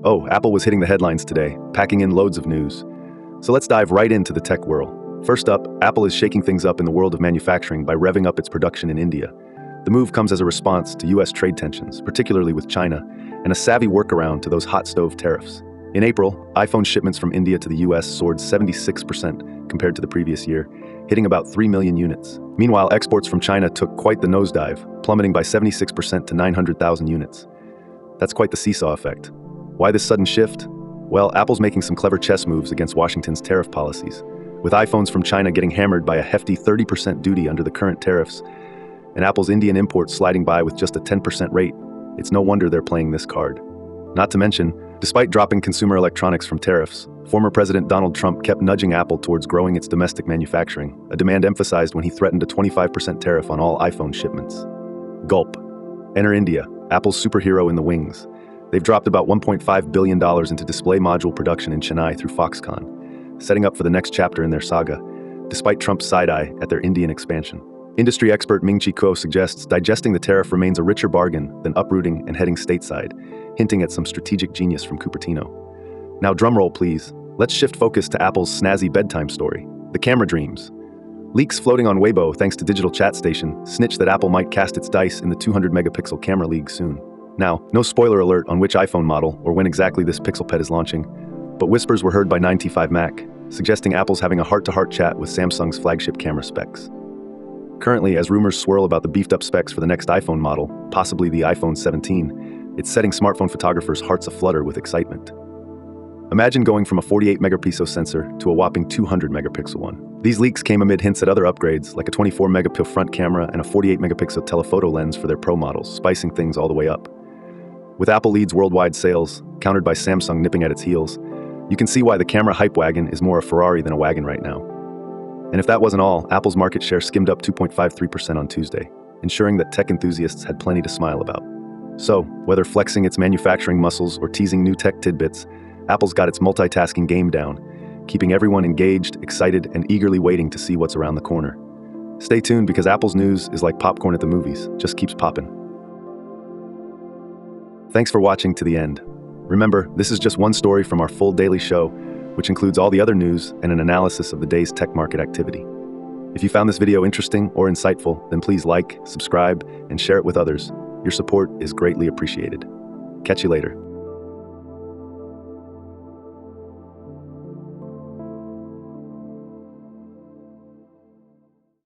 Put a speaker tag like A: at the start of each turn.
A: Oh, Apple was hitting the headlines today, packing in loads of news. So let's dive right into the tech world. First up, Apple is shaking things up in the world of manufacturing by revving up its production in India. The move comes as a response to US trade tensions, particularly with China, and a savvy workaround to those hot stove tariffs. In April, iPhone shipments from India to the US soared 76% compared to the previous year, hitting about 3 million units. Meanwhile, exports from China took quite the nosedive, plummeting by 76% to 900,000 units. That's quite the seesaw effect. Why this sudden shift? Well, Apple's making some clever chess moves against Washington's tariff policies, with iPhones from China getting hammered by a hefty 30% duty under the current tariffs, and Apple's Indian imports sliding by with just a 10% rate. It's no wonder they're playing this card. Not to mention, despite dropping consumer electronics from tariffs, former President Donald Trump kept nudging Apple towards growing its domestic manufacturing, a demand emphasized when he threatened a 25% tariff on all iPhone shipments. Gulp. Enter India, Apple's superhero in the wings. They've dropped about $1.5 billion into display module production in Chennai through Foxconn, setting up for the next chapter in their saga, despite Trump's side-eye at their Indian expansion. Industry expert Ming-Chi Kuo suggests digesting the tariff remains a richer bargain than uprooting and heading stateside, hinting at some strategic genius from Cupertino. Now drumroll please, let's shift focus to Apple's snazzy bedtime story, the camera dreams. Leaks floating on Weibo thanks to Digital Chat Station snitch that Apple might cast its dice in the 200-megapixel camera league soon. Now, no spoiler alert on which iPhone model or when exactly this Pixel Pad is launching, but whispers were heard by 95Mac, suggesting Apple's having a heart-to-heart chat with Samsung's flagship camera specs. Currently, as rumors swirl about the beefed-up specs for the next iPhone model, possibly the iPhone 17, it's setting smartphone photographers' hearts aflutter with excitement. Imagine going from a 48-megapixel sensor to a whopping 200-megapixel one. These leaks came amid hints at other upgrades, like a 24-megapixel front camera and a 48-megapixel telephoto lens for their Pro models, spicing things all the way up. With Apple leads worldwide sales, countered by Samsung nipping at its heels, you can see why the camera hype wagon is more a Ferrari than a wagon right now. And if that wasn't all, Apple's market share skimmed up 2.53% on Tuesday, ensuring that tech enthusiasts had plenty to smile about. So, whether flexing its manufacturing muscles or teasing new tech tidbits, Apple's got its multitasking game down, keeping everyone engaged, excited, and eagerly waiting to see what's around the corner. Stay tuned because Apple's news is like popcorn at the movies, just keeps popping. Thanks for watching to the end. Remember, this is just one story from our full daily show, which includes all the other news and an analysis of the day's tech market activity. If you found this video interesting or insightful, then please like, subscribe, and share it with others. Your support is greatly appreciated. Catch you later.